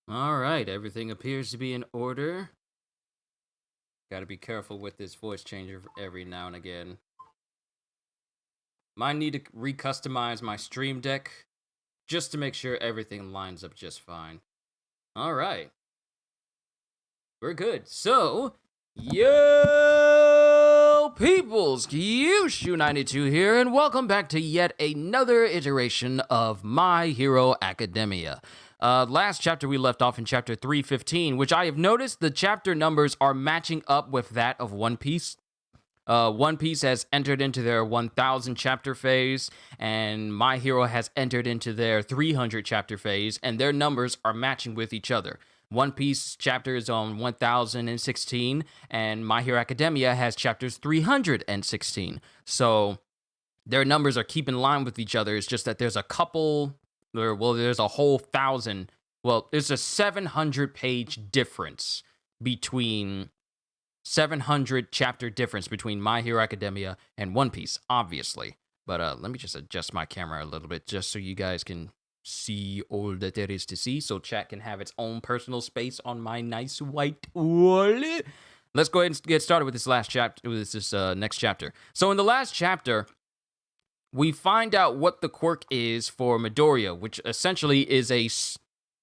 All right, everything appears to be in order. Got to be careful with this voice changer every now and again. Might need to recustomize my stream deck just to make sure everything lines up just fine. All right. We're good. So, yo, peoples, Kyushu92 here, and welcome back to yet another iteration of My Hero Academia. Last chapter we left off in chapter 315, which I have noticed the chapter numbers are matching up with that of One Piece. One Piece has entered into their 1000 chapter phase, and My Hero has entered into their 300 chapter phase, and their numbers are matching with each other. One Piece chapter is on 1016, and My Hero Academia has chapters 316. So their numbers are keep in line with each other. It's just that there's a couple, there's a whole thousand. Well, there's a 700 page difference between 700 chapter difference between My Hero Academia and One Piece, obviously. But let me just adjust my camera a little bit just so you guys can see all that there is to see, so chat can have its own personal space on my nice white wall. Let's go ahead and get started with this last chapter, with this next chapter. So in the last chapter, we find out what the quirk is for Midoriya, which essentially is a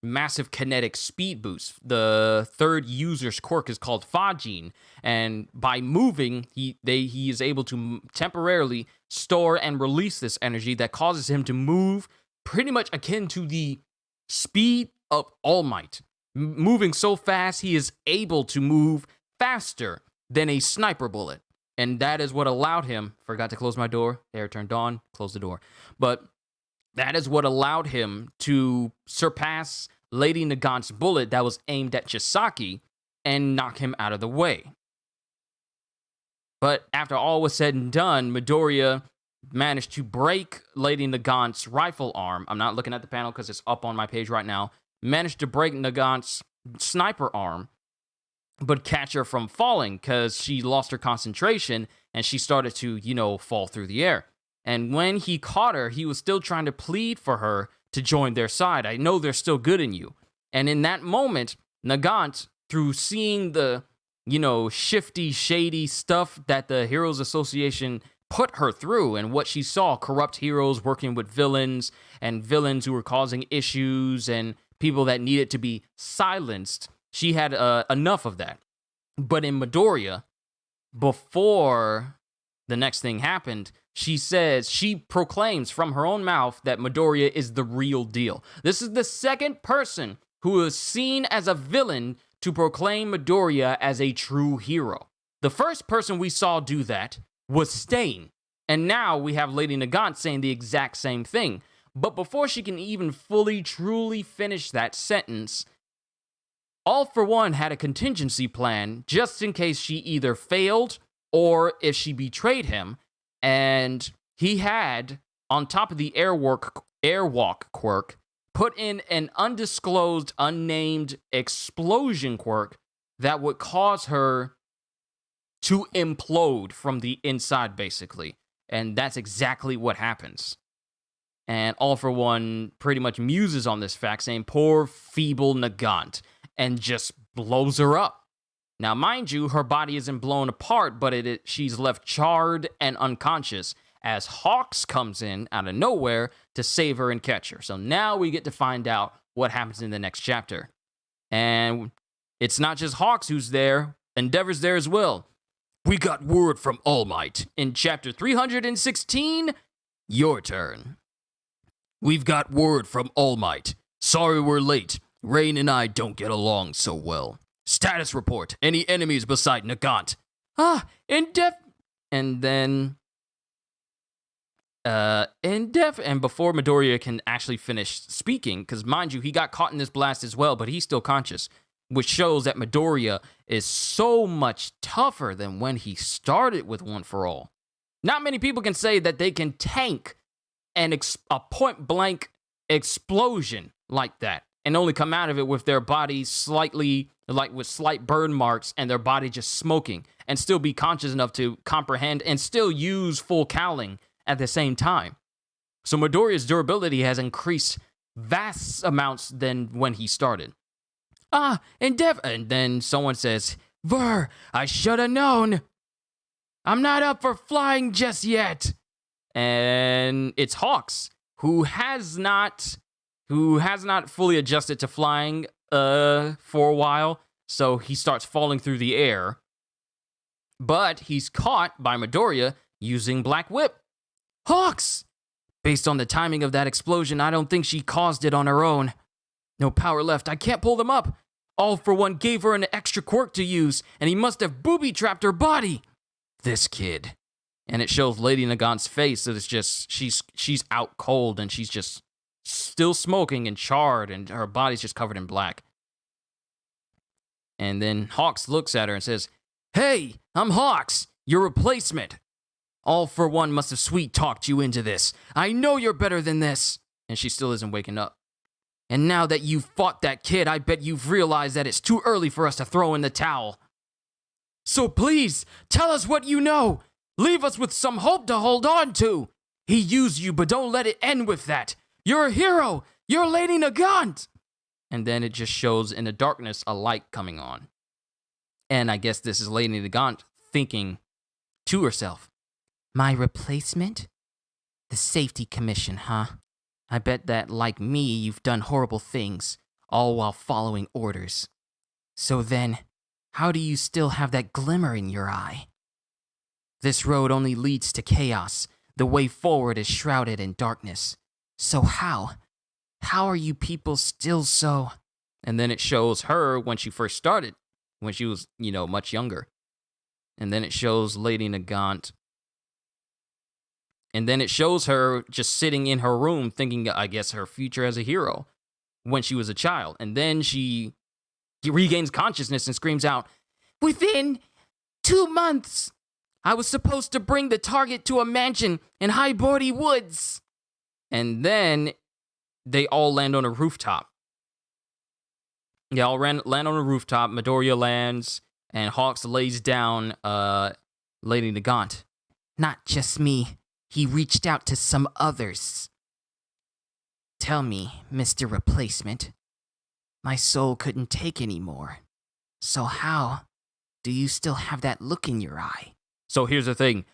massive kinetic speed boost. The third user's quirk is called Fajin, and by moving, he is able to temporarily store and release this energy that causes him to move pretty much akin to the speed of All Might. Moving so fast, he is able to move faster than a sniper bullet. And that is what allowed him, forgot to close my door, air turned on, close the door. But that is what allowed him to surpass Lady Nagant's bullet that was aimed at Chisaki and knock him out of the way. But after all was said and done, Midoriya managed to break Lady Nagant's rifle arm. I'm not looking at the panel because it's up on my page right now. Managed to break Nagant's sniper arm, but catch her from falling because she lost her concentration and she started to, fall through the air. And when he caught her, he was still trying to plead for her to join their side. I know they're still good in you. And in that moment, Nagant, through seeing the, shifty, shady stuff that the Heroes Association put her through and what she saw, corrupt heroes working with villains and villains who were causing issues and people that needed to be silenced, she had enough of that. But in Midoriya, before the next thing happened, she proclaims from her own mouth that Midoriya is the real deal. This is the second person who is seen as a villain to proclaim Midoriya as a true hero. The first person we saw do that was Stain. And now we have Lady Nagant saying the exact same thing. But before she can even fully, truly finish that sentence, All For One had a contingency plan just in case she either failed or if she betrayed him. And he had, on top of the airwalk quirk, put in an undisclosed, unnamed explosion quirk that would cause her to implode from the inside, basically. And that's exactly what happens. And All For One pretty much muses on this fact, saying, poor, feeble Nagant, and just blows her up. Now, mind you, her body isn't blown apart, but she's left charred and unconscious as Hawks comes in out of nowhere to save her and catch her. So now we get to find out what happens in the next chapter. And it's not just Hawks who's there, Endeavor's there as well. We got word from All Might in chapter 316. Your turn. We've got word from All Might. Sorry we're late. Rain and I don't get along so well. Status report. Any enemies beside Nagant? And then and before Midoriya can actually finish speaking, because mind you, he got caught in this blast as well, but he's still conscious, which shows that Midoriya is so much tougher than when he started with One For All. Not many people can say that they can tank a point-blank explosion like that and only come out of it with their body slightly, like with slight burn marks and their body just smoking, and still be conscious enough to comprehend and still use full cowling at the same time. So Midoriya's durability has increased vast amounts than when he started. Endeavor. And then someone says, Ver, I should have known. I'm not up for flying just yet. And it's Hawks, who has not fully adjusted to flying for a while. So he starts falling through the air. But he's caught by Midoriya using Black Whip. Hawks! Based on the timing of that explosion, I don't think she caused it on her own. No power left. I can't pull them up. All for One gave her an extra quirk to use, and he must have booby-trapped her body. This kid. And it shows Lady Nagant's face that it's just, she's out cold, and she's just still smoking and charred, and her body's just covered in black. And then Hawks looks at her and says, Hey, I'm Hawks, your replacement. All for One must have sweet-talked you into this. I know you're better than this. And she still isn't waking up. And now that you've fought that kid, I bet you've realized that it's too early for us to throw in the towel. So please, tell us what you know. Leave us with some hope to hold on to. He used you, but don't let it end with that. You're a hero. You're Lady Nagant. And then it just shows in the darkness a light coming on. And I guess this is Lady Nagant thinking to herself, my replacement? The Safety Commission, huh? I bet that, like me, you've done horrible things, all while following orders. So then, how do you still have that glimmer in your eye? This road only leads to chaos. The way forward is shrouded in darkness. So how? How are you people still so... And then it shows her when she first started, when she was, much younger. And then it shows Lady Nagant. And then it shows her just sitting in her room thinking, I guess, her future as a hero when she was a child. And then she regains consciousness and screams out, Within 2 months, I was supposed to bring the target to a mansion in Highbordy Woods. And then they all land on a rooftop. They all land on a rooftop. Midoriya lands, and Hawks lays down Lady Nagant. Not just me. He reached out to some others. Tell me, Mr. Replacement, my soul couldn't take any more. So how do you still have that look in your eye? So here's the thing.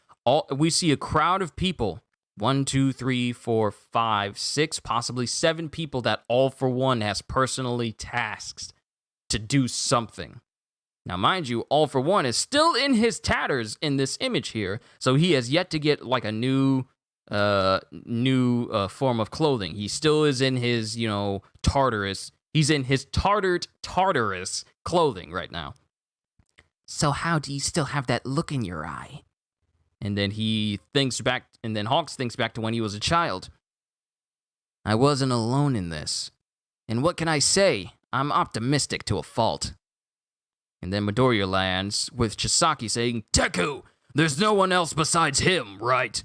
We see a crowd of people. 1, 2, 3, 4, 5, 6, possibly 7 people that All for One has personally tasked to do something. Now, mind you, All for One is still in his tatters in this image here, so he has yet to get like a new form of clothing. He still is in his, Tartarus. He's in his tartared Tartarus clothing right now. So how do you still have that look in your eye? And then Hawks thinks back to when he was a child. I wasn't alone in this. And what can I say? I'm optimistic to a fault. And then Midoriya lands with Chisaki saying, Deku, there's no one else besides him, right?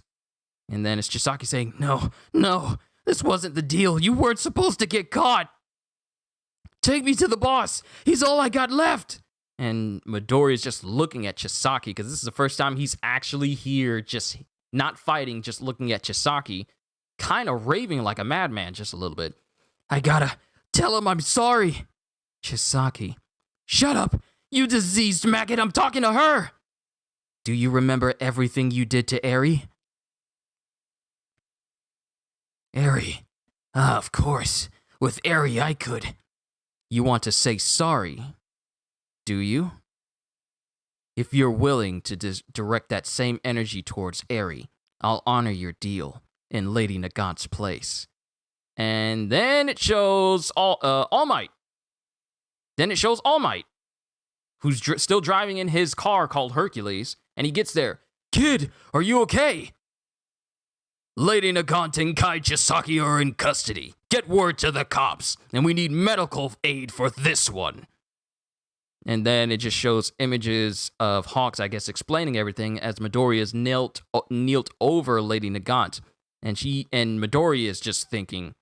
And then it's Chisaki saying, No, this wasn't the deal. You weren't supposed to get caught. Take me to the boss. He's all I got left. And Midoriya's just looking at Chisaki because this is the first time he's actually here, just not fighting, just looking at Chisaki, kind of raving like a madman just a little bit. I gotta tell him I'm sorry. Chisaki, shut up, you diseased maggot, I'm talking to her. Do you remember everything you did to Eri? Eri, of course. With Eri, I could. You want to say sorry, do you? If you're willing to direct that same energy towards Eri, I'll honor your deal in Lady Nagant's place. And then it shows All Might. Then it shows All Might, who's still driving in his car called Hercules, and he gets there. Kid, are you okay? Lady Nagant and Kai Chisaki are in custody. Get word to the cops, and we need medical aid for this one. And then it just shows images of Hawks, I guess, explaining everything as Midoriya is knelt over Lady Nagant. And Midoriya is just thinking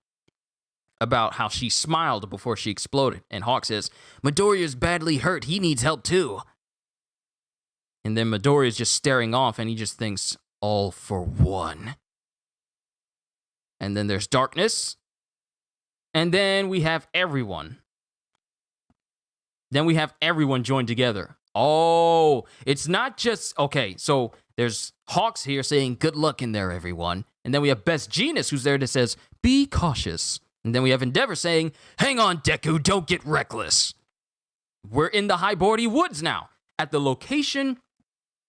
about how she smiled before she exploded. And Hawk says, Midoriya is badly hurt. He needs help too. And then Midoriya is just staring off and he just thinks, All for One. And then there's darkness. And then we have everyone. Then we have everyone join together. Oh, it's not just, okay, so there's Hawks here saying, good luck in there, everyone. And then we have Best Genius who's there that says, be cautious. And then we have Endeavor saying, hang on, Deku, don't get reckless. We're in the Highbordy Woods now, at the location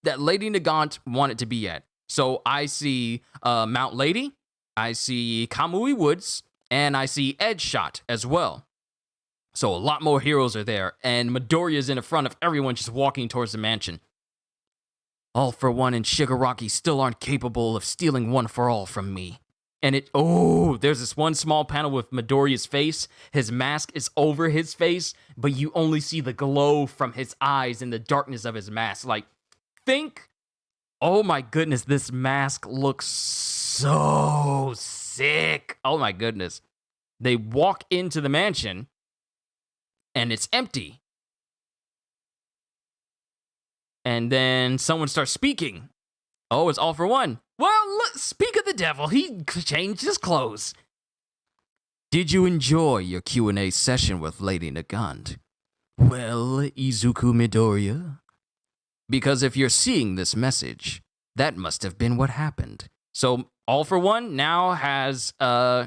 that Lady Nagant wanted to be at. So I see Mount Lady, I see Kamui Woods, and I see Edgeshot as well. So a lot more heroes are there, and Midoriya's in the front of everyone just walking towards the mansion. All for One and Shigaraki still aren't capable of stealing One for All from me. And there's this one small panel with Midoriya's face. His mask is over his face, but you only see the glow from his eyes in the darkness of his mask. Like, oh my goodness, this mask looks so sick. Oh my goodness. They walk into the mansion, and it's empty. And then someone starts speaking. Oh, it's All for One. Well, speak of the devil, he changed his clothes. Did you enjoy your Q&A session with Lady Nagant? Well, Izuku Midoriya? Because if you're seeing this message, that must have been what happened. So, All for One now has,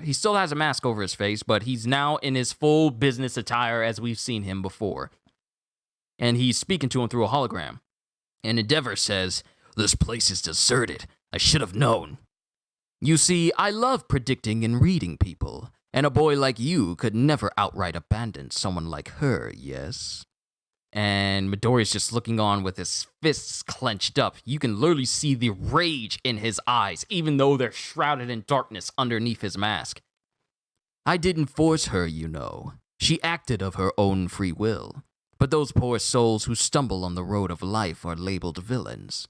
he still has a mask over his face, but he's now in his full business attire as we've seen him before. And he's speaking to him through a hologram. And Endeavor says, this place is deserted. I should have known. You see, I love predicting and reading people, and a boy like you could never outright abandon someone like her, yes? And Midoriya's just looking on with his fists clenched up. You can literally see the rage in his eyes, even though they're shrouded in darkness underneath his mask. I didn't force her, you know. She acted of her own free will. But those poor souls who stumble on the road of life are labeled villains.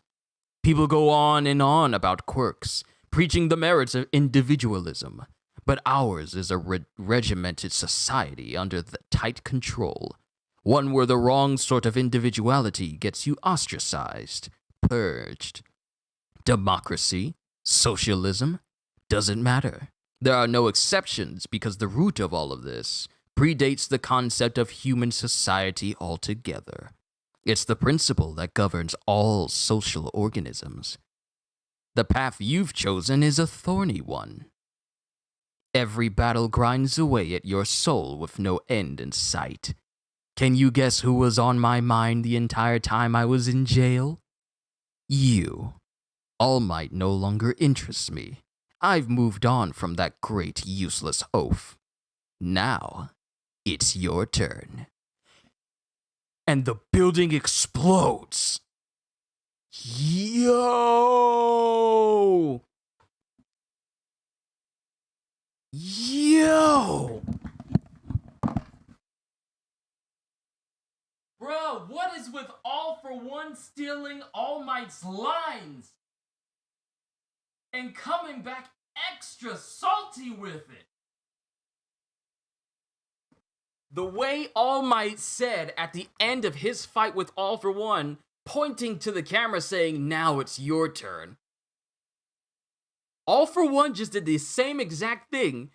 People go on and on about quirks, preaching the merits of individualism. But ours is a regimented society under the tight control. One where the wrong sort of individuality gets you ostracized, purged. Democracy, socialism, doesn't matter. There are no exceptions because the root of all of this predates the concept of human society altogether. It's the principle that governs all social organisms. The path you've chosen is a thorny one. Every battle grinds away at your soul with no end in sight. Can you guess who was on my mind the entire time I was in jail? You. All Might no longer interests me. I've moved on from that great useless oaf. Now, it's your turn. And the building explodes. Yo! Bro, what is with All for One stealing All Might's lines? And coming back extra salty with it. The way All Might said at the end of his fight with All for One, pointing to the camera saying, now it's your turn. All for One just did the same exact thing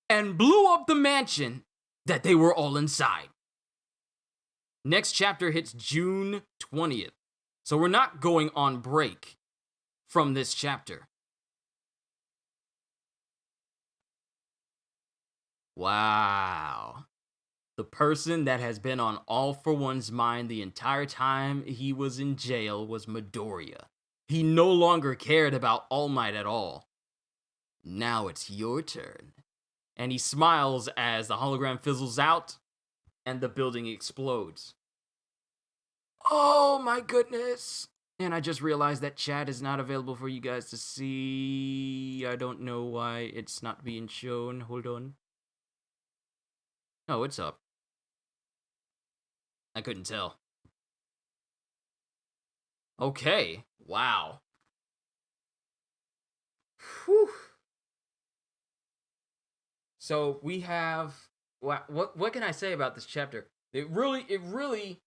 and blew up the mansion that they were all inside. Next chapter hits June 20th. So we're not going on break from this chapter. Wow. The person that has been on All for One's mind the entire time he was in jail was Midoriya. He no longer cared about All Might at all. Now it's your turn. And he smiles as the hologram fizzles out and the building explodes. Oh my goodness. And I just realized that chat is not available for you guys to see. I don't know why it's not being shown. Hold on. Oh, it's up. I couldn't tell. Okay. Wow. Whew. So we have what can I say about this chapter? It really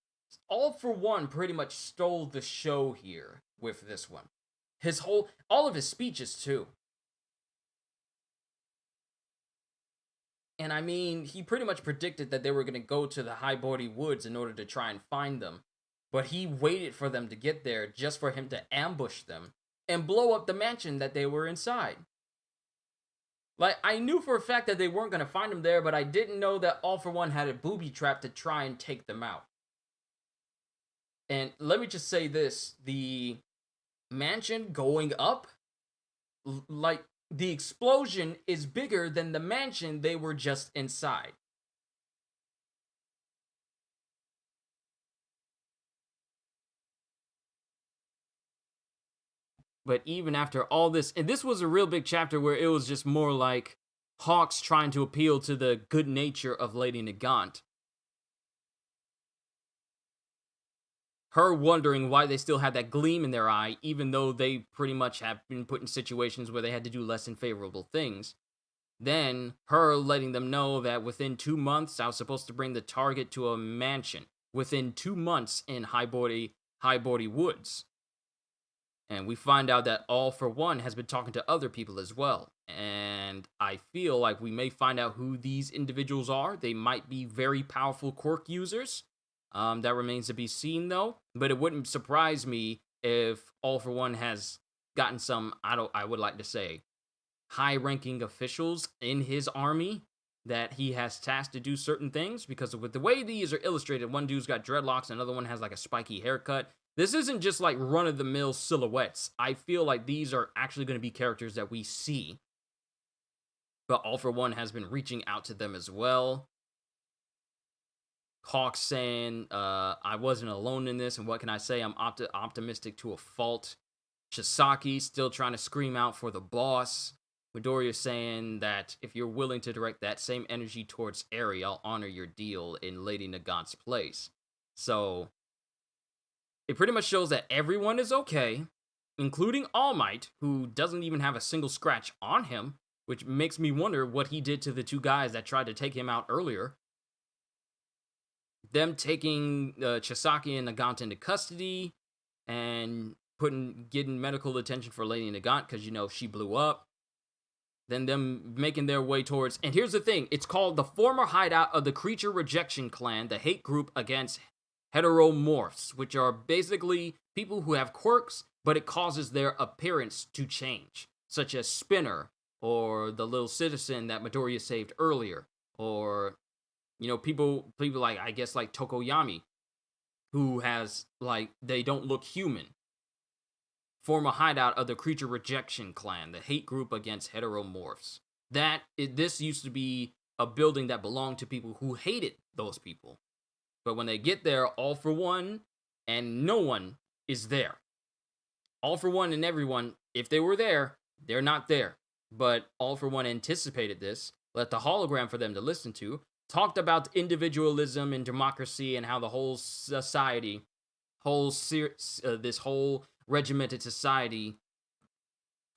All for One pretty much stole the show here with this one. All of his speeches too. And I mean, he pretty much predicted that they were going to go to the Highbordy Woods in order to try and find them. But he waited for them to get there just for him to ambush them and blow up the mansion that they were inside. Like, I knew for a fact that they weren't going to find him there, but I didn't know that All For One had a booby trap to try and take them out. And let me just say this, the mansion going up, like, the explosion is bigger than the mansion they were just inside. But even after all this, and this was a real big chapter where it was just more like Hawks trying to appeal to the good nature of Lady Nagant. Her wondering why they still had that gleam in their eye, even though they pretty much have been put in situations where they had to do less than favorable things. Then her letting them know that within 2 months, I was supposed to bring the target to a mansion within 2 months in Highbordy Woods. And we find out that All For One has been talking to other people as well. And I feel like we may find out who these individuals are. They might be very powerful quirk users. That remains to be seen, though. But it wouldn't surprise me if All For One has gotten some, I would like to say, high-ranking officials in his army that he has tasked to do certain things. Because with the way these are illustrated, one dude's got dreadlocks, another one has like a spiky haircut. This isn't just like run-of-the-mill silhouettes. I feel like these are actually going to be characters that we see. But All For One has been reaching out to them as well. Hawk saying, I wasn't alone in this, and what can I say? I'm optimistic to a fault. Chisaki still trying to scream out for the boss. Midoriya saying that if you're willing to direct that same energy towards Eri, I'll honor your deal in Lady Nagant's place. So, it pretty much shows that everyone is okay, including All Might, who doesn't even have a single scratch on him, which makes me wonder what he did to the two guys that tried to take him out earlier. Them taking Chisaki and Nagant into custody and getting medical attention for Lady Nagant because, you know, she blew up. Then them making their way towards, and here's the thing, it's called the former hideout of the Creature Rejection Clan, the hate group against heteromorphs, which are basically people who have quirks, but it causes their appearance to change, such as Spinner, or the little citizen that Midoriya saved earlier, or, you know, people like, I guess, like Tokoyami, who has, like, they don't look human. Form a hideout of the Creature Rejection Clan, the hate group against heteromorphs. This used to be a building that belonged to people who hated those people. But when they get there, All For One and no one is there. All For One and everyone, if they were there, they're not there. But All For One anticipated this, let the hologram for them to listen to, talked about individualism and democracy and how the whole society, this whole regimented society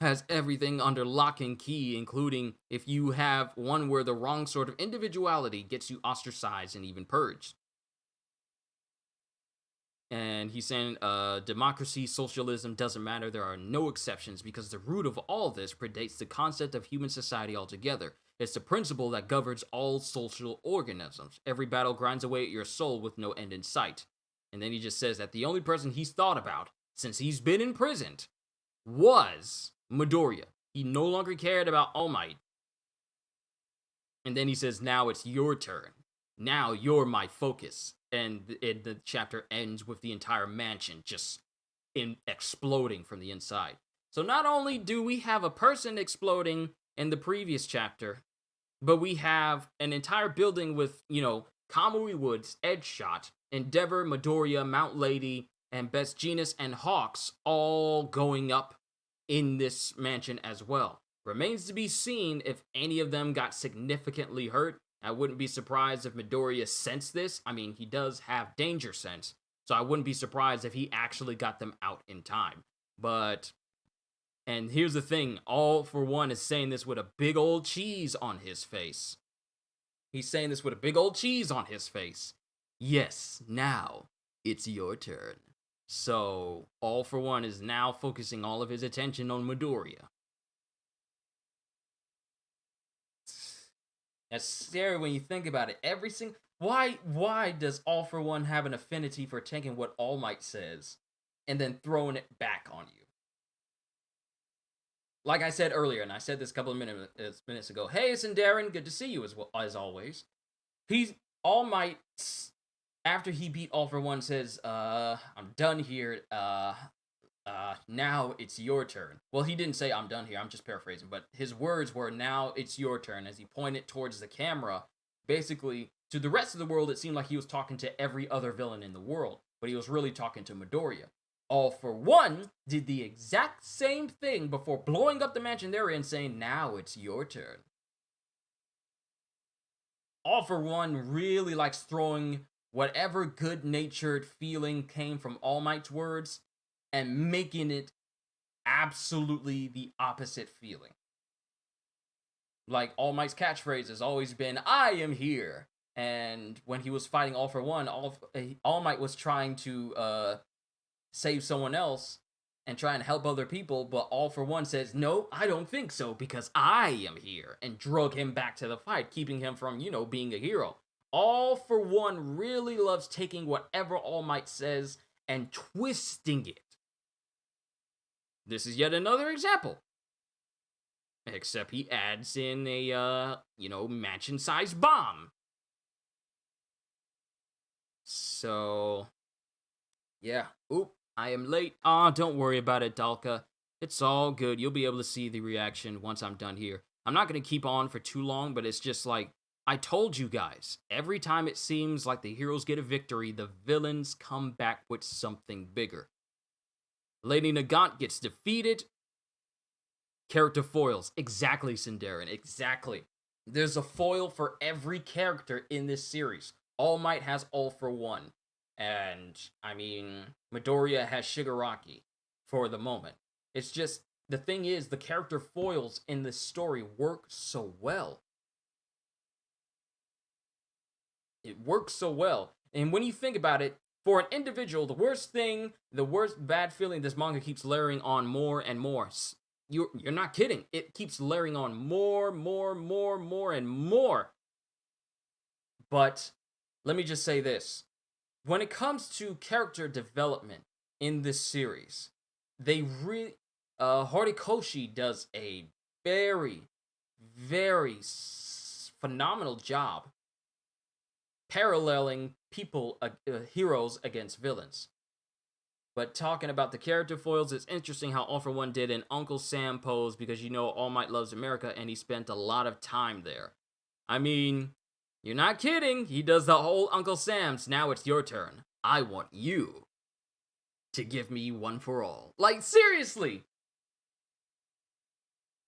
has everything under lock and key, including if you have one where the wrong sort of individuality gets you ostracized and even purged. And he's saying democracy, socialism doesn't matter. There are no exceptions because the root of all this predates the concept of human society altogether. It's the principle that governs all social organisms. Every battle grinds away at your soul with no end in sight. And then he just says that the only person he's thought about since he's been imprisoned was Midoriya. He no longer cared about All Might. And then he says, now it's your turn. Now you're my focus. And the chapter ends with the entire mansion just exploding from the inside. So not only do we have a person exploding in the previous chapter, but we have an entire building with, you know, Kamui Woods, Edgeshot, Endeavor, Midoriya, Mount Lady, and Best Genus and Hawks all going up in this mansion as well. Remains to be seen if any of them got significantly hurt. I wouldn't be surprised if Midoriya sensed this. I mean, he does have danger sense, so I wouldn't be surprised if he actually got them out in time. And here's the thing, All For One is saying this with a big old cheese on his face. He's saying this with a big old cheese on his face. Yes, now it's your turn. So, All For One is now focusing all of his attention on Midoriya. That's scary when you think about it. Every single why does All For One have an affinity for taking what All Might says and then throwing it back on you? Like I said earlier, and I said this a couple of minutes ago. Hey, it's Darren. Good to see you as always. He's All Might. After he beat All For One, says, I'm done here. Now it's your turn. Well, he didn't say I'm done here. I'm just paraphrasing, but his words were, now it's your turn, as he pointed towards the camera. Basically, to the rest of the world, it seemed like he was talking to every other villain in the world, but he was really talking to Midoriya. All For One did the exact same thing before blowing up the mansion they're in, saying, now it's your turn. All For One really likes throwing whatever good-natured feeling came from All Might's words and making it absolutely the opposite feeling. Like, All Might's catchphrase has always been, I am here. And when he was fighting All For One, All Might was trying to save someone else and try and help other people, but All For One says, no, I don't think so, because I am here, and drug him back to the fight, keeping him from, being a hero. All For One really loves taking whatever All Might says and twisting it. This is yet another example. Except he adds in a, mansion-sized bomb. So, yeah. Oop, I am late. Don't worry about it, Dalka. It's all good. You'll be able to see the reaction once I'm done here. I'm not going to keep on for too long, but it's just like, I told you guys, every time it seems like the heroes get a victory, the villains come back with something bigger. Lady Nagant gets defeated. Character foils. Exactly, Sindarin. Exactly. There's a foil for every character in this series. All Might has All For One. And, Midoriya has Shigaraki for the moment. It's just, the thing is, the character foils in this story work so well. It works so well. And when you think about it, for an individual, the worst bad feeling this manga keeps layering on more and more. You're not kidding. It keeps layering on more and more. But let me just say this. When it comes to character development in this series, they really Horikoshi does a very, very phenomenal job paralleling heroes against villains. But talking about the character foils, it's interesting how All For One did an Uncle Sam pose, because All Might loves America and he spent a lot of time there. You're not kidding. He does the whole Uncle Sam's, now it's your turn. I want you to give me one for all. Like, seriously.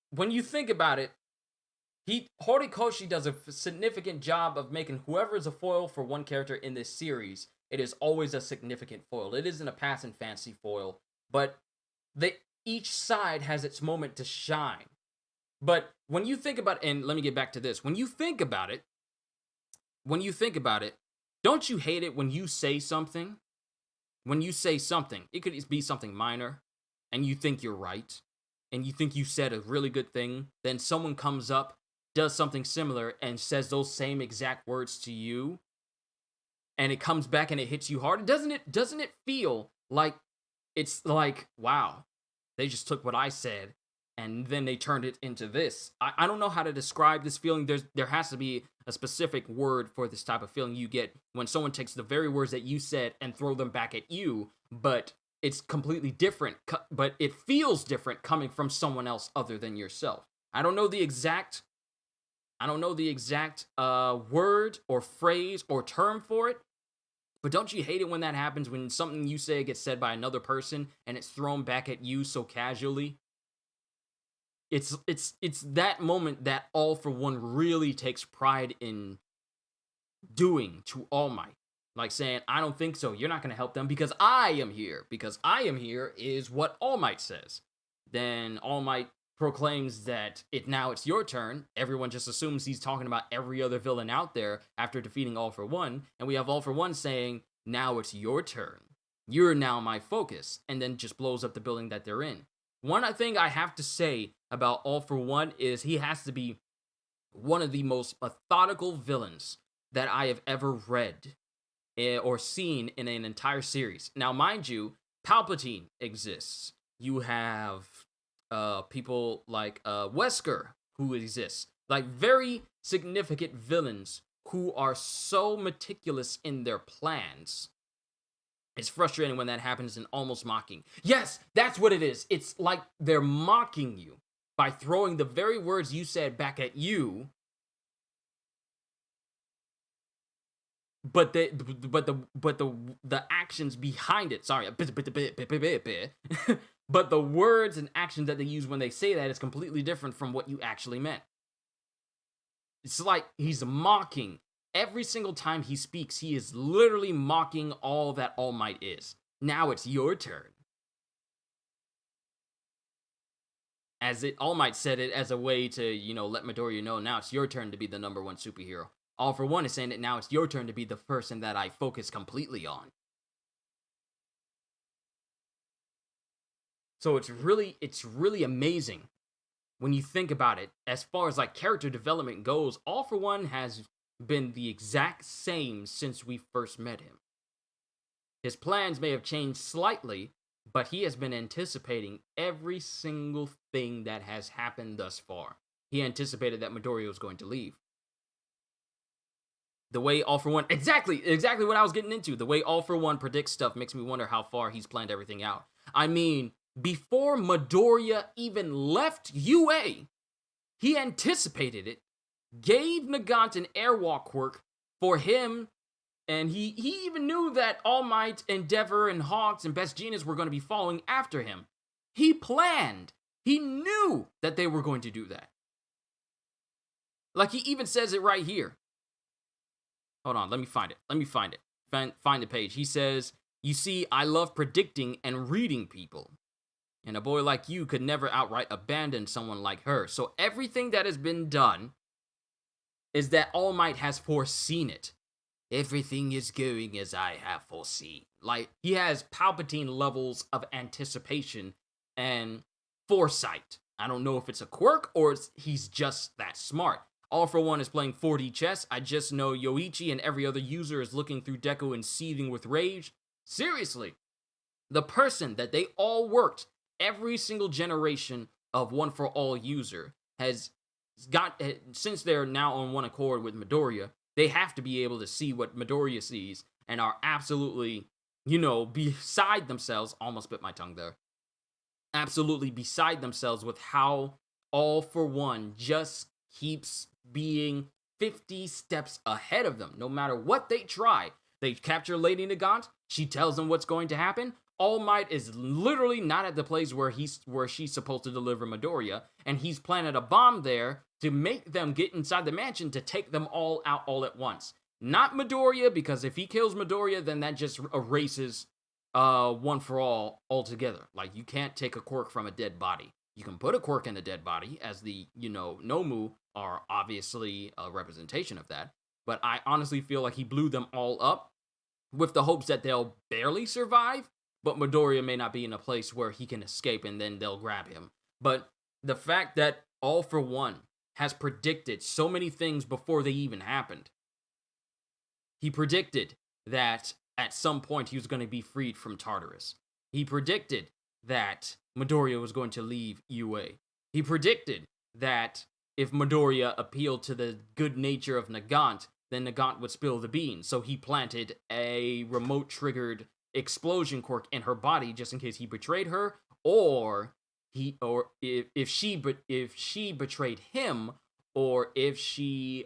When you think about it, Horikoshi does a significant job of making whoever is a foil for one character in this series, it is always a significant foil. It isn't a pass and fancy foil, but each side has its moment to shine. But when you think about, and let me get back to this, when you think about it, don't you hate it when you say something? When you say something, it could be something minor, and you think you're right, and you think you said a really good thing, then someone comes up, does something similar, and says those same exact words to you, and it comes back and it hits you hard. Doesn't it feel like it's like, wow, they just took what I said and then they turned it into this? I don't know how to describe this feeling. There has to be a specific word for this type of feeling you get when someone takes the very words that you said and throw them back at you, but it's completely different, but it feels different coming from someone else other than yourself. I don't know the exact word or phrase or term for it, but don't you hate it when that happens, when something you say gets said by another person and it's thrown back at you so casually? It's that moment that All For One really takes pride in doing to All Might. Like saying, I don't think so. You're not going to help them because I am here. Because I am here is what All Might says. Then All Might proclaims that now it's your turn. Everyone just assumes he's talking about every other villain out there after defeating All For One. And we have All For One saying, now it's your turn. You're now my focus. And then just blows up the building that they're in. One thing I have to say about All For One is he has to be one of the most methodical villains that I have ever read or seen in an entire series. Now, mind you, Palpatine exists. You have people like Wesker who exists. Like very significant villains who are so meticulous in their plans. It's frustrating when that happens and almost mocking. Yes, that's what it is. It's like they're mocking you by throwing the very words you said back at you. But the actions behind it. Sorry, but the words and actions that they use when they say that is completely different from what you actually meant. It's like he's mocking. Every single time he speaks, he is literally mocking all that All Might is. Now it's your turn. All Might said it as a way to, let Midoriya know now it's your turn to be the number one superhero. All for One is saying that now it's your turn to be the person that I focus completely on. So it's really amazing when you think about it. As far as like character development goes, All for One has been the exact same since we first met him. His plans may have changed slightly, but he has been anticipating every single thing that has happened thus far. He anticipated that Midoriya was going to leave. The way All for One, exactly what I was getting into. The way All for One predicts stuff makes me wonder how far he's planned everything out. I mean, before Midoriya even left UA, he anticipated it, gave Nagant an airwalk quirk for him, and he even knew that All Might, Endeavor, and Hawks and Best Genius were going to be following after him. He planned. He knew that they were going to do that. Like, he even says it right here. Hold on, let me find it. Find the page. He says, "You see, I love predicting and reading people. And a boy like you could never outright abandon someone like her. So everything that has been done is that All Might has foreseen it. Everything is going as I have foreseen." Like, he has Palpatine levels of anticipation and foresight. I don't know if it's a quirk or he's just that smart. All for One is playing 4D chess. I just know Yoichi and every other user is looking through Deku and seething with rage. Seriously, the person that they all worked, every single generation of One for All user has got, since they're now on one accord with Midoriya, they have to be able to see what Midoriya sees and are absolutely, beside themselves. Almost bit my tongue there. Absolutely beside themselves with how All for One just keeps being 50 steps ahead of them. No matter what they try, they capture Lady Nagant. She tells them what's going to happen. All Might is literally not at the place where she's supposed to deliver Midoriya, and he's planted a bomb there to make them get inside the mansion to take them all out all at once. Not Midoriya, because if he kills Midoriya, then that just erases One for All altogether. Like, you can't take a quirk from a dead body. You can put a quirk in a dead body, as the, Nomu are obviously a representation of that. But I honestly feel like he blew them all up with the hopes that they'll barely survive, but Midoriya may not be in a place where he can escape and then they'll grab him. But the fact that All for One has predicted so many things before they even happened. He predicted that at some point he was going to be freed from Tartarus. He predicted that Midoriya was going to leave UA. He predicted that if Midoriya appealed to the good nature of Nagant, then Nagant would spill the beans. So he planted a remote-triggered explosion quirk in her body just in case he betrayed her, or if she betrayed him, or if she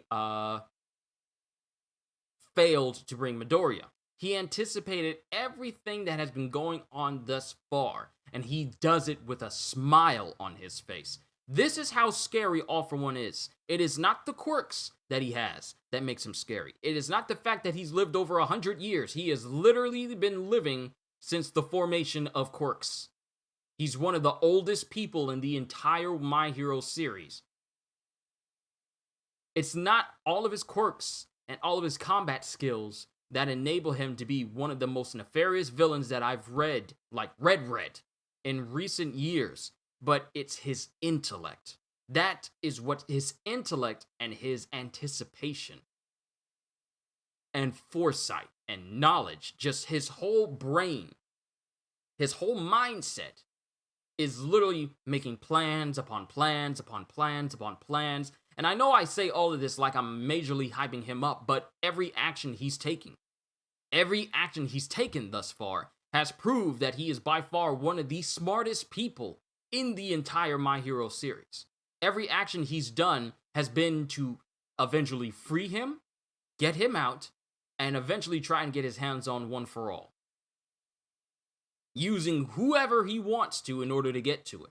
failed to bring Midoriya. He anticipated everything that has been going on thus far, and he does it with a smile on his face. This is how scary All for One is. It is not the quirks that he has that makes him scary. It is not the fact that he's lived over 100 years. He has literally been living since the formation of quirks. He's one of the oldest people in the entire My Hero series. It's not all of his quirks and all of his combat skills that enable him to be one of the most nefarious villains that I've read in recent years, but it's his intellect That is what his intellect and his anticipation and foresight and knowledge, just his whole brain, his whole mindset is literally making plans upon plans upon plans upon plans. And I know I say all of this like I'm majorly hyping him up, but every action he's taking thus far has proved that he is by far one of the smartest people in the entire My Hero series. Every action he's done has been to eventually free him, get him out, and eventually try and get his hands on One for All, using whoever he wants to in order to get to it.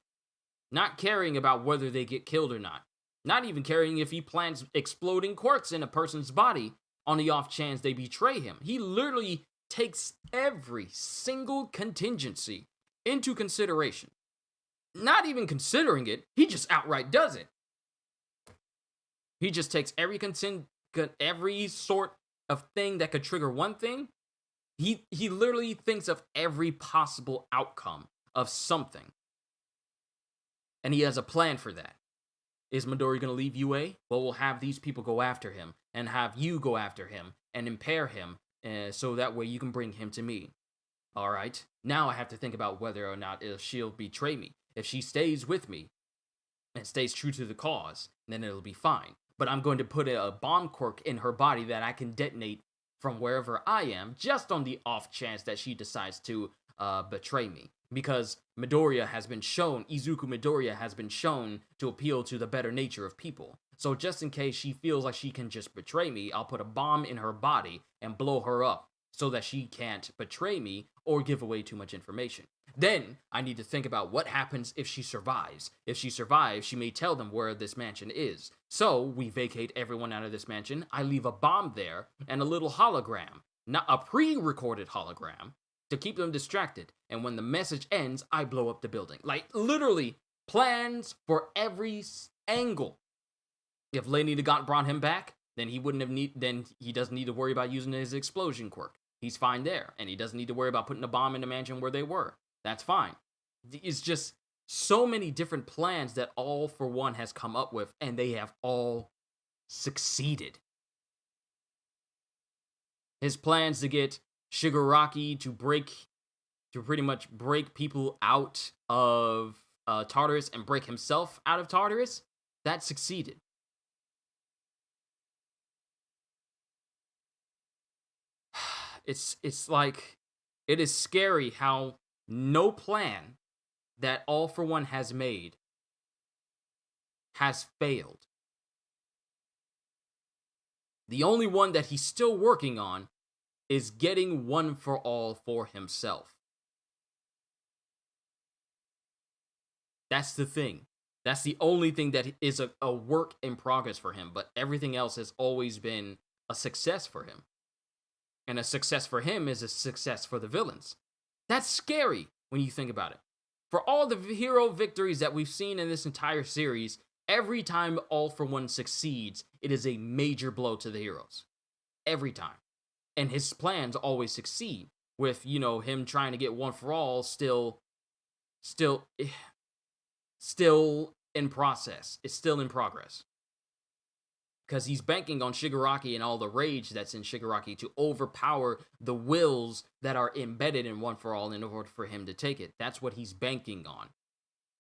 Not caring about whether they get killed or not. Not even caring if he plants exploding quartz in a person's body on the off chance they betray him. He literally takes every single contingency into consideration. Not even considering it, he just outright does it. He just takes every sort of thing that could trigger one thing. He literally thinks of every possible outcome of something. And he has a plan for that. Is Midori going to leave UA? Well, we'll have these people go after him, and have you go after him, and impair him, so that way you can bring him to me. Alright, now I have to think about whether or not she'll betray me. If she stays with me, and stays true to the cause, then it'll be fine. But I'm going to put a bomb quirk in her body that I can detonate from wherever I am, just on the off chance that she decides to betray me. Because Izuku Midoriya has been shown to appeal to the better nature of people. So just in case she feels like she can just betray me, I'll put a bomb in her body and blow her up so that she can't betray me or give away too much information. Then I need to think about what happens if she survives. If she survives, she may tell them where this mansion is. So we vacate everyone out of this mansion. I leave a bomb there and a little hologram, not a pre-recorded hologram, to keep them distracted. And when the message ends, I blow up the building. Like, literally, plans for every angle. If Lady Nagant brought him back, then he doesn't need to worry about using his explosion quirk. He's fine there. And he doesn't need to worry about putting a bomb in the mansion where they were. That's fine. It's just so many different plans that All for One has come up with, and they have all succeeded. His plans to get Shigaraki to pretty much break people out of Tartarus and break himself out of Tartarus, that succeeded. It's like, it is scary how no plan that All for One has made has failed. The only one that he's still working on is getting One for All for himself. That's the thing. That's the only thing that is a work in progress for him, but everything else has always been a success for him. And a success for him is a success for the villains. That's scary when you think about it. For all the hero victories that we've seen in this entire series, every time All for One succeeds, it is a major blow to the heroes. Every time. And his plans always succeed, with, him trying to get One for All still in process. It's still in progress. Because he's banking on Shigaraki and all the rage that's in Shigaraki to overpower the wills that are embedded in One for All in order for him to take it. That's what he's banking on.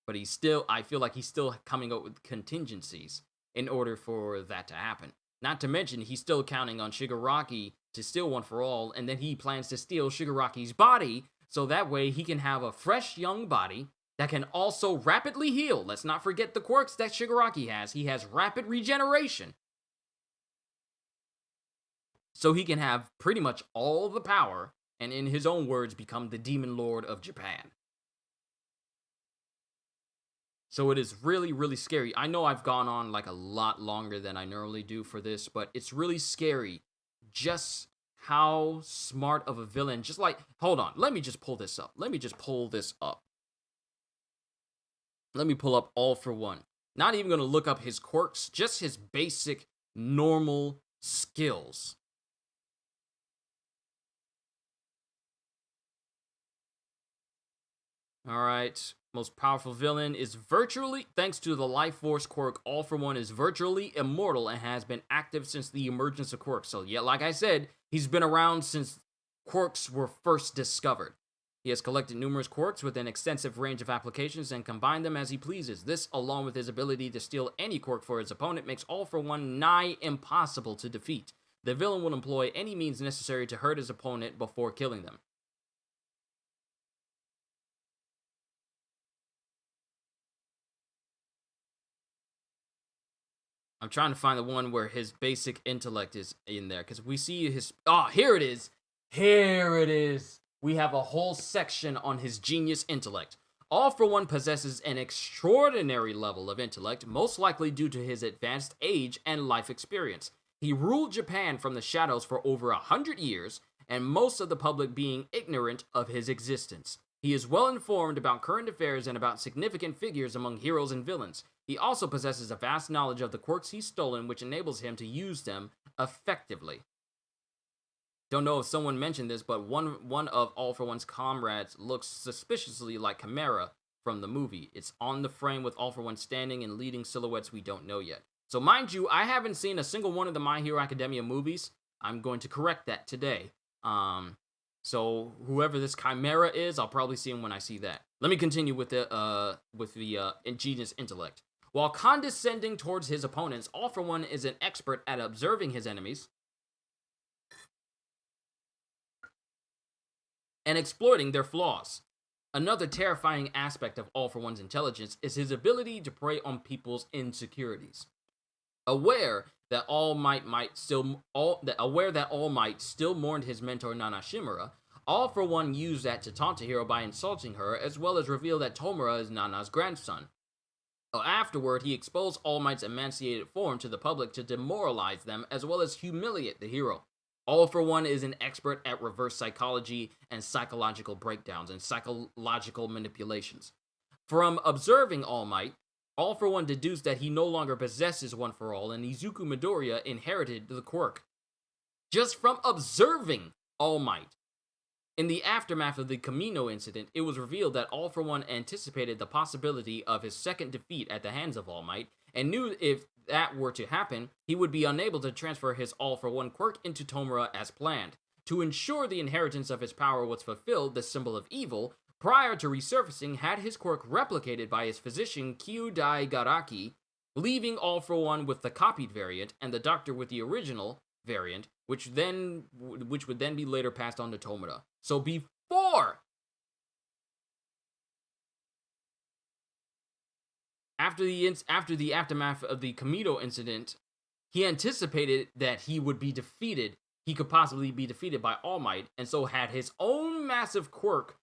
But I feel like he's still coming up with contingencies in order for that to happen. Not to mention, he's still counting on Shigaraki to steal One for All, and then he plans to steal Shigaraki's body, so that way he can have a fresh young body that can also rapidly heal. Let's not forget the quirks that Shigaraki has. He has rapid regeneration. So he can have pretty much all the power, and in his own words, become the Demon Lord of Japan. So it is really, really scary. I know I've gone on like a lot longer than I normally do for this, but it's really scary just how smart of a villain, hold on, let me just pull this up. Let me pull up All for One. Not even going to look up his quirks, just his basic, normal skills. Alright, Most powerful villain is virtually, thanks to the Life Force quirk, All for One is virtually immortal and has been active since the emergence of quirks. So, yeah, like I said, he's been around since quirks were first discovered. He has collected numerous quirks with an extensive range of applications and combined them as he pleases. This, along with his ability to steal any quirk for his opponent, makes All for One nigh impossible to defeat. The villain will employ any means necessary to hurt his opponent before killing them. I'm trying to find the one where his basic intellect is in there, because we see his... Oh, here it is! Here it is! We have a whole section on his genius intellect. All for One possesses an extraordinary level of intellect, most likely due to his advanced age and life experience. He ruled Japan from the shadows for over 100 years, and most of the public being ignorant of his existence. He is well informed about current affairs and about significant figures among heroes and villains. He also possesses a vast knowledge of the quirks he's stolen, which enables him to use them effectively. Don't know if someone mentioned this, but one of All for One's comrades looks suspiciously like Chimera from the movie. It's on the frame with All for One standing and leading silhouettes we don't know yet. So mind you, I haven't seen a single one of the My Hero Academia movies. I'm going to correct that today. So whoever this Chimera is, I'll probably see him when I see that. Let me continue with the ingenious intellect. While condescending towards his opponents, All for One is an expert at observing his enemies and exploiting their flaws. Another terrifying aspect of All for One's intelligence is his ability to prey on people's insecurities. Aware that All Might still mourned his mentor Nana Shimura, All for One used that to taunt a hero by insulting her, as well as reveal that Tomura is Nana's grandson. Afterward, he exposed All Might's emaciated form to the public to demoralize them, as well as humiliate the hero. All for One is an expert at reverse psychology and psychological breakdowns and psychological manipulations. From observing All Might, All for One deduced that he no longer possesses One for All, and Izuku Midoriya inherited the quirk. Just from observing All Might. In the aftermath of the Kamino incident, it was revealed that All for One anticipated the possibility of his second defeat at the hands of All Might, and knew if that were to happen, he would be unable to transfer his All for One quirk into Tomura as planned. To ensure the inheritance of his power was fulfilled, the symbol of evil, prior to resurfacing, had his quirk replicated by his physician Kyudai Garaki, leaving All for One with the copied variant, and the doctor with the original variant, which would then be later passed on to Tomura. So after the aftermath of the Kamino incident, he anticipated that he would be defeated. He could possibly be defeated by All Might, and so had his own massive quirk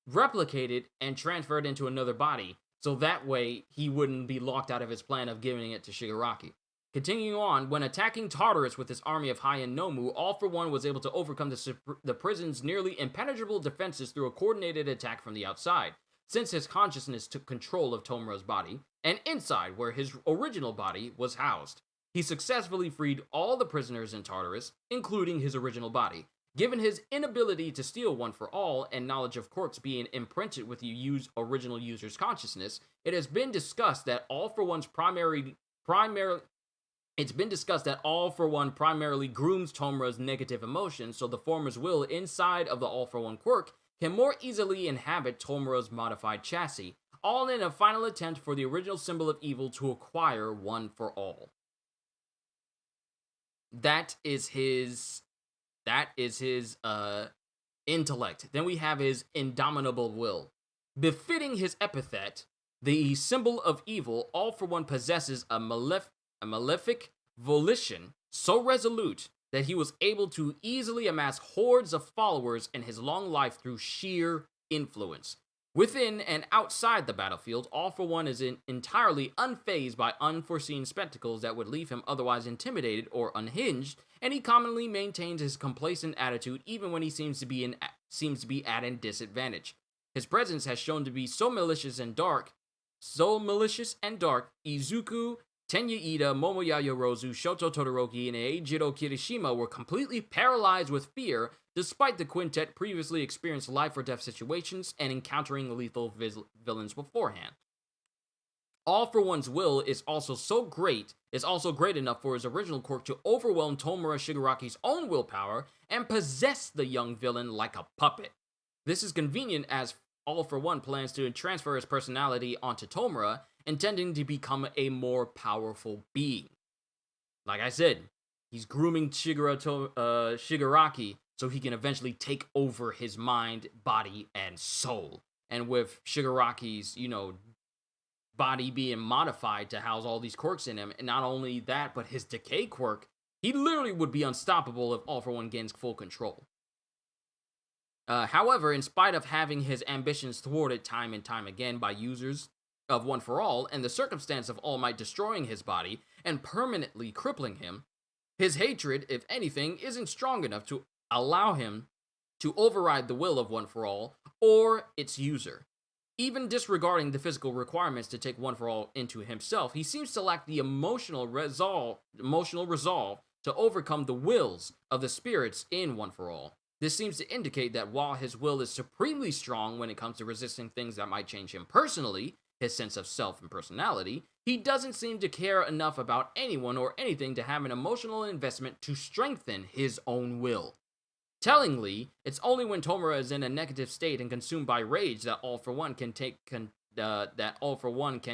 replicated and transferred into another body, so that way he wouldn't be locked out of his plan of giving it to Shigaraki. Continuing on, when attacking Tartarus with his army of High and Nomu, All for One was able to overcome the prison's nearly impenetrable defenses through a coordinated attack from the outside, since his consciousness took control of Tomura's body, and inside where his original body was housed. He successfully freed all the prisoners in Tartarus, including his original body. Given his inability to steal One for All and knowledge of quirks being imprinted with the original user's consciousness, it has been discussed that All for One primarily grooms Tomura's negative emotions, so the former's will inside of the All for One quirk can more easily inhabit Tomura's modified chassis, all in a final attempt for the original symbol of evil to acquire One for All. That is his intellect. Then we have his indomitable will. Befitting his epithet, the symbol of evil, All for One possesses a malefic volition so resolute that he was able to easily amass hordes of followers in his long life through sheer influence. Within and outside the battlefield, All for One is entirely unfazed by unforeseen spectacles that would leave him otherwise intimidated or unhinged, and he commonly maintains his complacent attitude even when he seems to be at a disadvantage. His presence has shown to be so malicious and dark, Izuku, Tenya Ida, Momoya Yorozu, Shoto Todoroki, and Eijiro Kirishima were completely paralyzed with fear despite the quintet previously experienced life or death situations and encountering lethal villains beforehand. All for One's will is also great enough for his original quirk to overwhelm Tomura Shigaraki's own willpower and possess the young villain like a puppet. This is convenient as All for One plans to transfer his personality onto Tomura, intending to become a more powerful being. Like I said, he's grooming Shigaraki so he can eventually take over his mind, body, and soul. And with Shigaraki's, body being modified to house all these quirks in him, and not only that, but his decay quirk, he literally would be unstoppable if All for One gains full control. However, in spite of having his ambitions thwarted time and time again by users of One for All, and the circumstance of All Might destroying his body and permanently crippling him, his hatred, if anything, isn't strong enough to allow him to override the will of One for All or its user. Even disregarding the physical requirements to take One for All into himself, he seems to lack the emotional resolve to overcome the wills of the spirits in One for All. This seems to indicate that while his will is supremely strong when it comes to resisting things that might change him personally, his sense of self and personality, he doesn't seem to care enough about anyone or anything to have an emotional investment to strengthen his own will. Tellingly, it's only when Tomura is in a negative state and consumed by rage that All for One can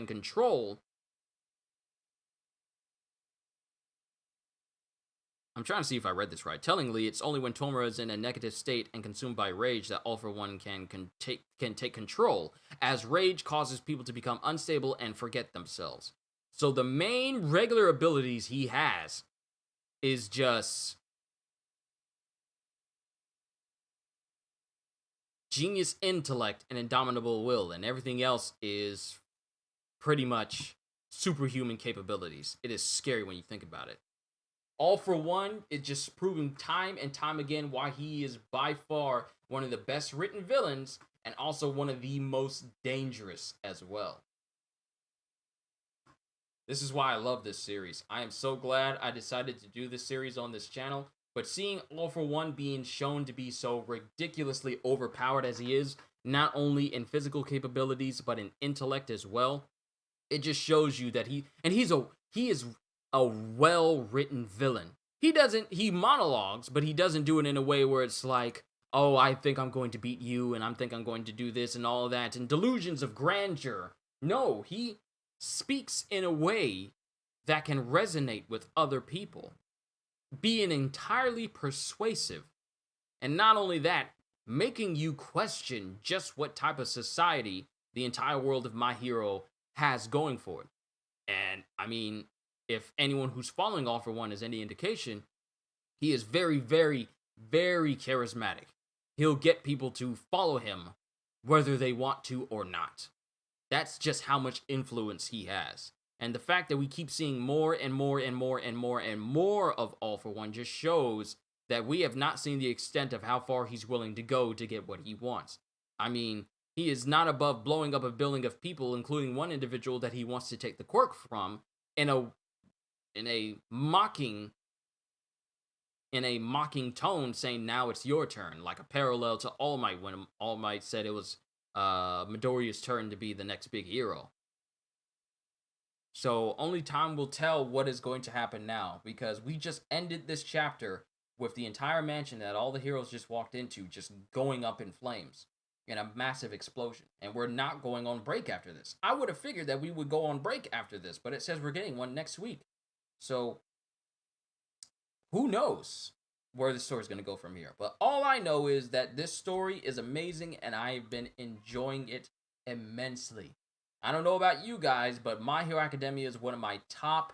control. I'm trying to see if I read this right. Tellingly, it's only when Tomura is in a negative state and consumed by rage that All for One can take control, as rage causes people to become unstable and forget themselves. So the main regular abilities he has is just genius intellect and indomitable will, and everything else is pretty much superhuman capabilities. It is scary when you think about it. All for One is just proving time and time again why he is by far one of the best written villains and also one of the most dangerous as well. This is why I love this series. I am so glad I decided to do this series on this channel, but seeing All for One being shown to be so ridiculously overpowered as he is, not only in physical capabilities but in intellect as well, it just shows you that he is a well-written villain. He monologues, but he doesn't do it in a way where it's like, oh, I think I'm going to beat you, and I think I'm going to do this, and all of that, and delusions of grandeur. No, he speaks in a way that can resonate with other people, being entirely persuasive, and not only that, making you question just what type of society the entire world of My Hero has going for it. And, I mean, if anyone who's following All for One is any indication, he is very, very, very charismatic. He'll get people to follow him, whether they want to or not. That's just how much influence he has. And the fact that we keep seeing more and more and more and more and more of All for One just shows that we have not seen the extent of how far he's willing to go to get what he wants. I mean, he is not above blowing up a building of people, including one individual that he wants to take the quirk from, in a mocking tone, saying, now it's your turn, like a parallel to All Might, when All Might said it was Midoriya's turn to be the next big hero. So only time will tell what is going to happen now, because we just ended this chapter with the entire mansion that all the heroes just walked into just going up in flames in a massive explosion, and we're not going on break after this. I would have figured that we would go on break after this, but it says we're getting one next week. So who knows where the story is going to go from here. But all I know is that this story is amazing, and I've been enjoying it immensely. I don't know about you guys, but My Hero Academia is one of my top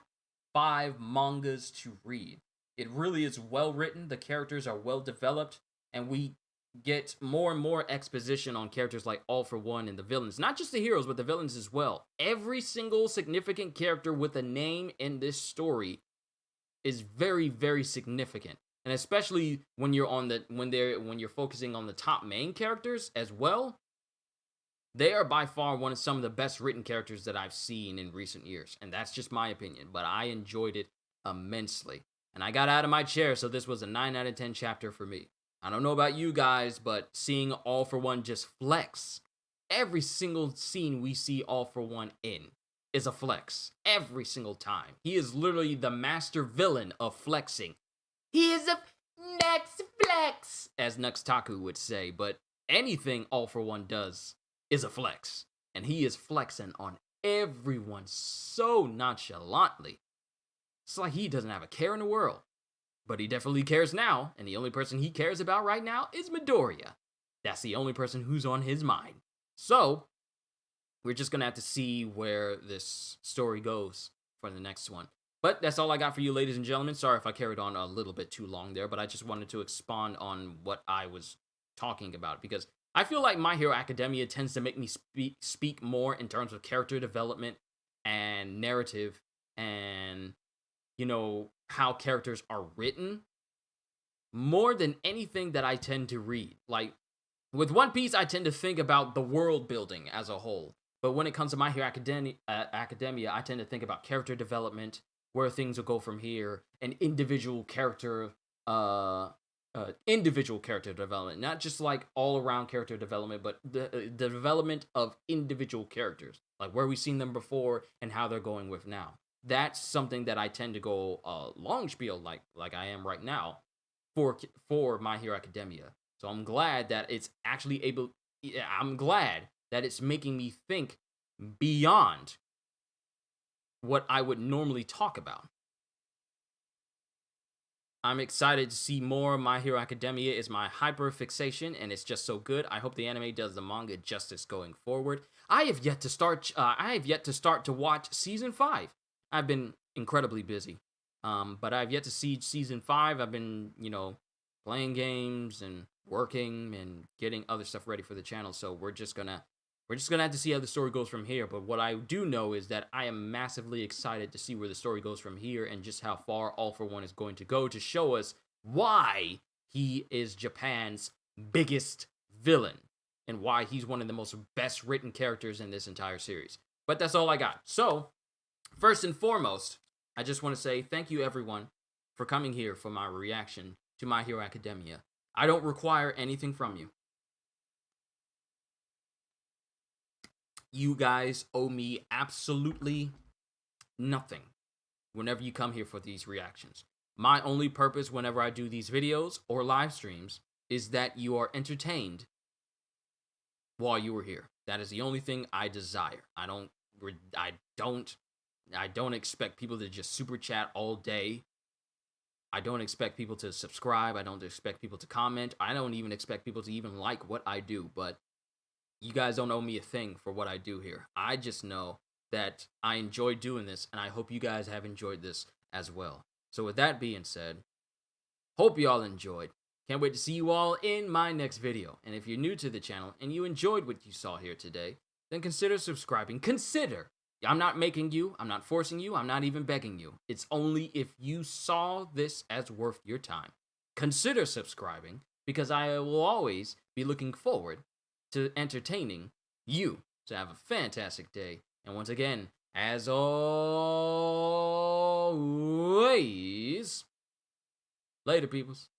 5 mangas to read. It really is well written, the characters are well developed, and we get more and more exposition on characters like All for One and the villains. Not just the heroes, but the villains as well. Every single significant character with a name in this story is very, very significant. And especially when you're when you're focusing on the top main characters as well, they are by far some of the best written characters that I've seen in recent years. And that's just my opinion, but I enjoyed it immensely. And I got out of my chair, so this was a 9 out of 10 chapter for me. I don't know about you guys, but seeing All For One just flex, every single scene we see All For One in is a flex. Every single time. He is literally the master villain of flexing. He is a next flex, as Nuxtaku would say, but anything All For One does is a flex. And he is flexing on everyone so nonchalantly. It's like he doesn't have a care in the world. But he definitely cares now, and the only person he cares about right now is Midoriya. That's the only person who's on his mind. So, we're just gonna have to see where this story goes for the next one. But that's all I got for you, ladies and gentlemen. Sorry if I carried on a little bit too long there, but I just wanted to expand on what I was talking about, because I feel like My Hero Academia tends to make me speak more in terms of character development and narrative and, you know, how characters are written more than anything that I tend to read. Like, with One Piece, I tend to think about the world building as a whole. But when it comes to My Hero Academia, I tend to think about character development, where things will go from here, and individual character development. Not just like all around character development, but the development of individual characters, like where we've seen them before and how they're going with now. That's something that I tend to go long spiel like I am right now for My Hero Academia. So I'm glad that it's actually able. I'm glad that it's making me think beyond what I would normally talk about. I'm excited to see more. My Hero Academia is my hyper fixation, and it's just so good. I hope the anime does the manga justice going forward. I have yet to start to watch season 5. I've been incredibly busy, but I've yet to see season 5. I've been, playing games and working and getting other stuff ready for the channel. So we're just gonna have to see how the story goes from here. But what I do know is that I am massively excited to see where the story goes from here, and just how far All For One is going to go to show us why he is Japan's biggest villain and why he's one of the most best written characters in this entire series. But that's all I got. So, first and foremost, I just want to say thank you, everyone, for coming here for my reaction to My Hero Academia. I don't require anything from you. You guys owe me absolutely nothing whenever you come here for these reactions. My only purpose whenever I do these videos or live streams is that you are entertained while you are here. That is the only thing I desire. I don't expect people to just super chat all day. I don't expect people to subscribe. I don't expect people to comment. I don't even expect people to even like what I do, but you guys don't owe me a thing for what I do here. I just know that I enjoy doing this, and I hope you guys have enjoyed this as well. So with that being said, hope you all enjoyed. Can't wait to see you all in my next video. And if you're new to the channel and you enjoyed what you saw here today, then consider subscribing. Consider. I'm not making you, I'm not forcing you, I'm not even begging you. It's only if you saw this as worth your time. Consider subscribing, because I will always be looking forward to entertaining you. So have a fantastic day. And once again, as always, later, peoples.